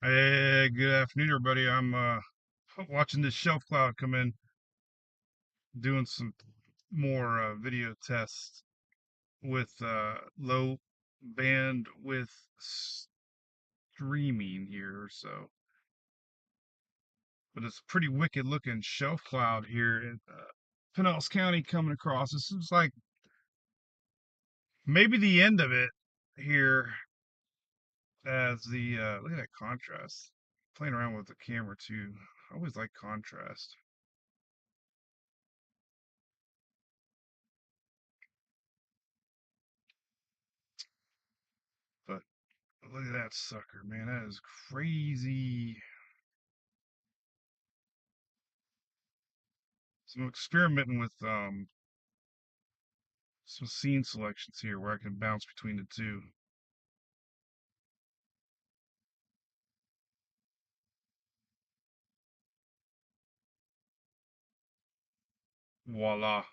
Hey, good afternoon, everybody. I'm watching this shelf cloud come in, doing some more video tests with low bandwidth streaming here. So, but it's a pretty wicked looking shelf cloud here in Pinellas County coming across. This is like maybe the end of it here as the look at that contrast. Playing around with the camera too. I always like contrast. But look at that sucker, man. That is crazy. So I'm experimenting with some scene selections here where I can bounce between the two. Voila.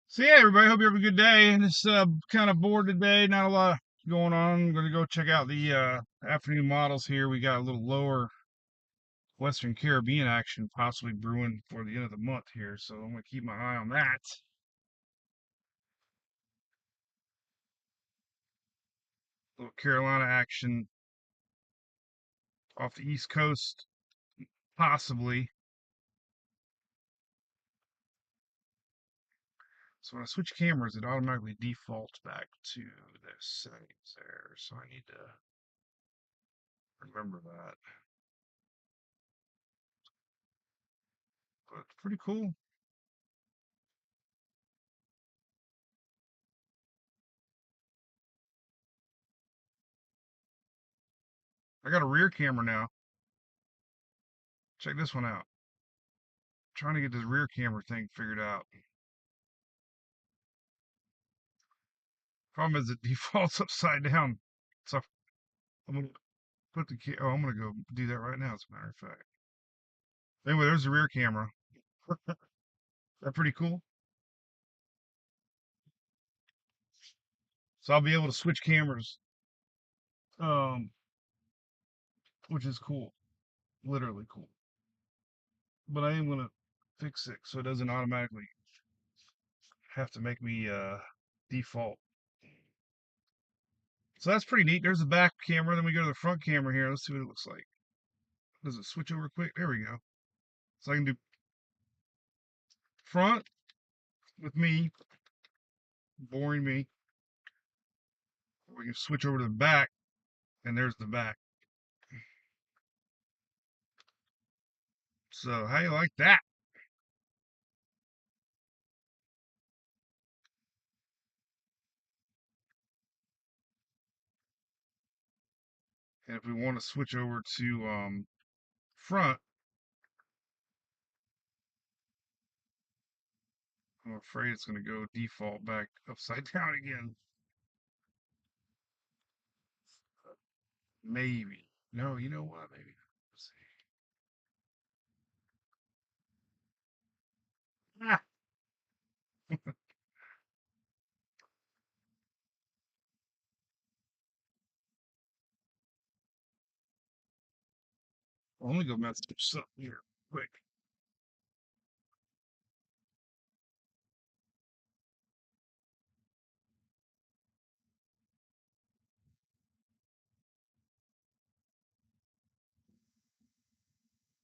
So yeah, everybody, hope you have a good day. Just kind of bored today, not a lot going on. I'm gonna go check out the afternoon models here. We got a little lower Western Caribbean action possibly brewing for the end of the month here, so I'm gonna keep my eye on that. Little Carolina action off the East Coast, possibly. So when I switch cameras, it automatically defaults back to the settings there. So I need to remember that. But it's pretty cool. I got a rear camera now. Check this one out. Trying to get this rear camera thing figured out. Problem is it defaults upside down. So I'm gonna put the I'm gonna go do that right now, as a matter of fact. Anyway, there's the rear camera. That pretty cool. So I'll be able to switch cameras. Um, which is cool. Literally cool. But I am gonna fix it so it doesn't automatically have to make me default. So that's pretty neat. There's the back camera. Then we go to the front camera here. Let's see what it looks like. Does it switch over quick? There we go. So I can do front with me, boring me. We can switch over to the back, and there's the back. So how you like that? And if we want to switch over to front, I'm afraid it's going to go default back upside down again. Maybe. No, you know what? Maybe. Let's see. Ah, well, let me go mess something here quick.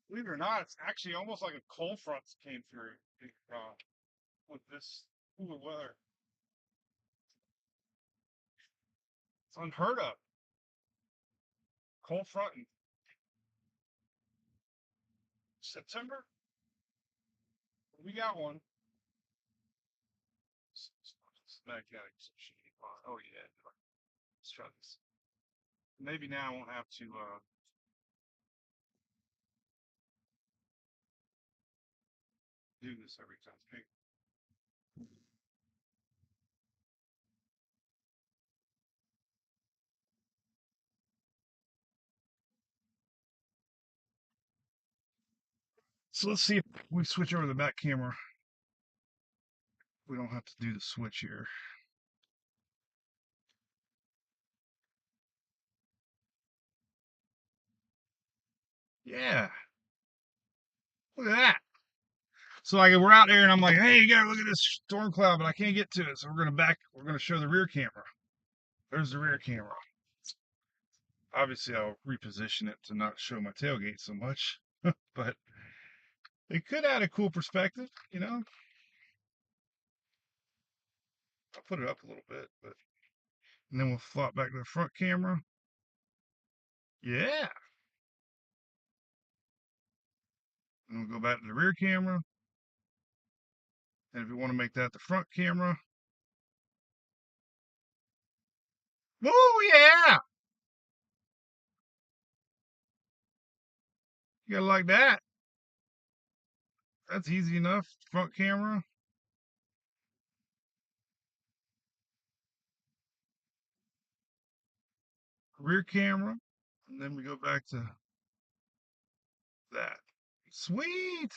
Believe it or not, it's actually almost like a cold front came through with this cooler weather. It's unheard of. Cold front in September? We got one. Smack out some shit. Oh yeah. Let's try this. Maybe now I won't have to do this every time. Hey, So let's see if we switch over to the back camera. We don't have to do the switch here. Yeah, look at that. So like we're out there and I'm like, hey, you gotta look at this storm cloud, but I can't get to it. So we're gonna show the rear camera. There's the rear camera. Obviously I'll reposition it to not show my tailgate so much, but it could add a cool perspective, you know. I'll put it up a little bit, but and then we'll flop back to the front camera. Yeah. And we'll go back to the rear camera. And if you want to make that the front camera. Oh yeah. You gotta like that. That's easy enough. Front camera. Rear camera. And then we go back to that. Sweet.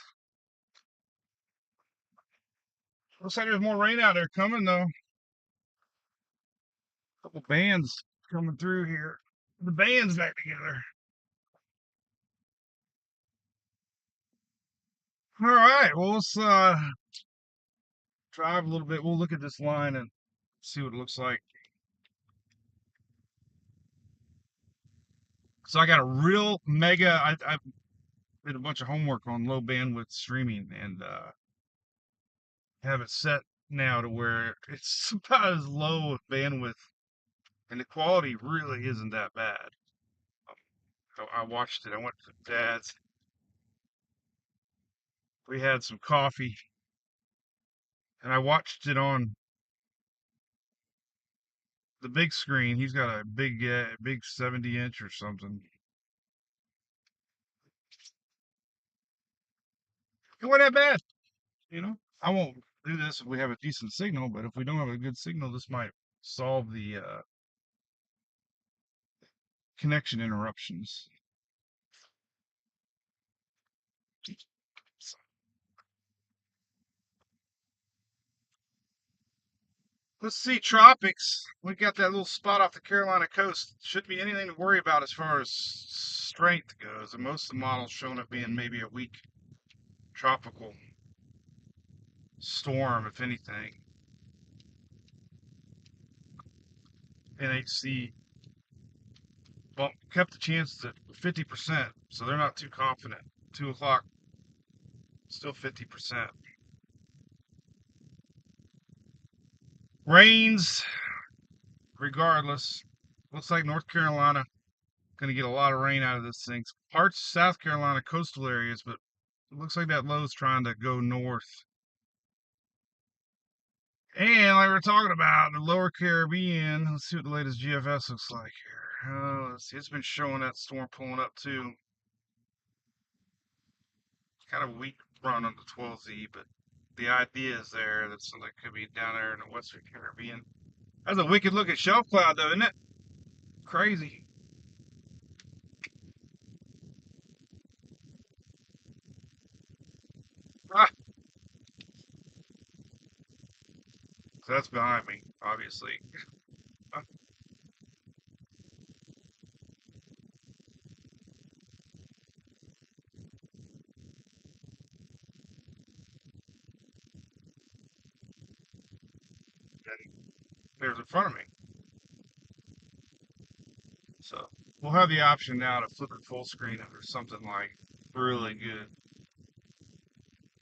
Looks like there's more rain out there coming though. Couple bands coming through here. The band's back together. All right. Well, let's drive a little bit. We'll look at this line and see what it looks like. So I got a real mega. I did a bunch of homework on low bandwidth streaming and have it set now to where it's about as low of bandwidth, and the quality really isn't that bad. So I watched it. I went to Dad's. We had some coffee, and I watched it on the big screen. He's got a big 70-inch or something. It wasn't that bad, you know. I won't do this if we have a decent signal, but if we don't have a good signal, this might solve the connection interruptions. Let's see, tropics. We got that little spot off the Carolina coast. Shouldn't be anything to worry about as far as strength goes. And most of the models showing up being maybe a weak tropical storm, if anything. NHC kept the chances at 50%, so they're not too confident. 2 o'clock, still 50%. Rains, regardless. Looks like North Carolina going to get a lot of rain out of this thing. Parts of South Carolina coastal areas, but it looks like that low's trying to go north. And like we're talking about, the lower Caribbean, let's see what the latest GFS looks like here. Let's see, it's been showing that storm pulling up too. Kind of a weak run on the 12Z, but the idea is there that something could be down there in the Western Caribbean. That's a wicked looking shelf cloud though, isn't it? Crazy. Ah, so that's behind me, obviously. Ah, and there's in front of me. So we'll have the option now to flip it full screen if there's something like really good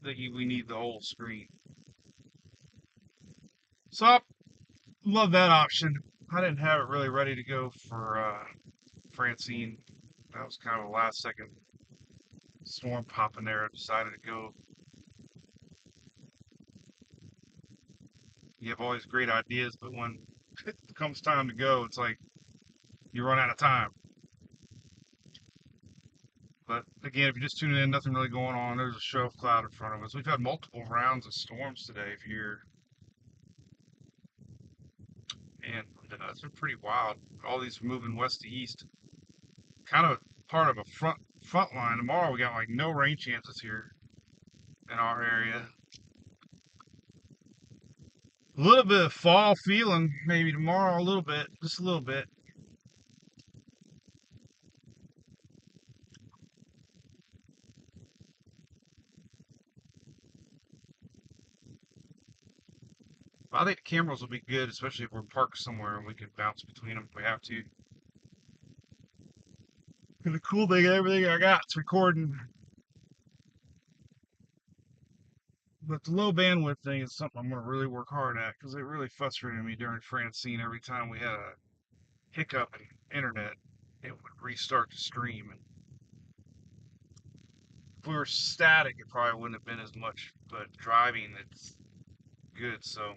that we need the whole screen. So I love that option. I didn't have it really ready to go for Francine. That was kind of a last second storm popping there. I decided to go. You have all these great ideas, but when it comes time to go, it's like you run out of time. But again, if you're just tuning in, nothing really going on. There's a shelf cloud in front of us. We've had multiple rounds of storms today here, and it's been pretty wild. All these moving west to east. Kind of part of a front line. Tomorrow we got like no rain chances here. in our area. A little bit of fall feeling, maybe tomorrow, a little bit, just a little bit. I think the cameras will be good, especially if we're parked somewhere and we can bounce between them if we have to. And the cool thing, everything I got is recording. But the low bandwidth thing is something I'm going to really work hard at because it really frustrated me during Francine. Every time we had a hiccup in internet, it would restart the stream. And if we were static, it probably wouldn't have been as much. But driving, it's good. So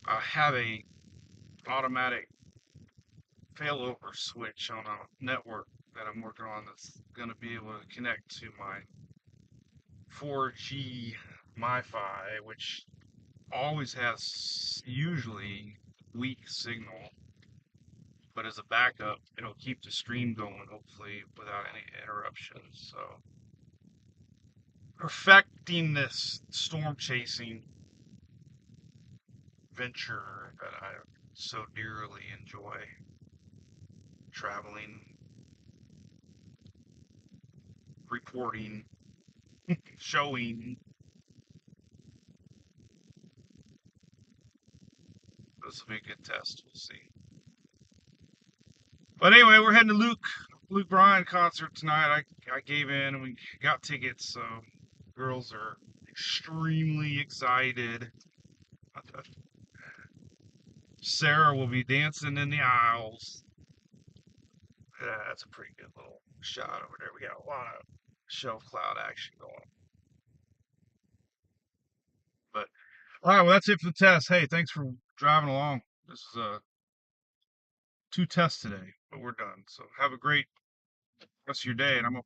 I have a automatic failover switch on a network that I'm working on that's going to be able to connect to my 4G MiFi, which always has usually weak signal, but as a backup, it'll keep the stream going, hopefully, without any interruptions. So, perfecting this storm chasing venture that I so dearly enjoy traveling, reporting, showing. This will be a good test. We'll see. But anyway, we're heading to Luke Bryan concert tonight. I gave in and we got tickets, so girls are extremely excited. Sarah will be dancing in the aisles. Yeah, that's a pretty good little shot over there. We got a lot of shelf cloud action going. But all right, well that's it for the test. Hey, thanks for driving along. This is 2 tests today, but we're done. So have a great rest of your day, and I'm gonna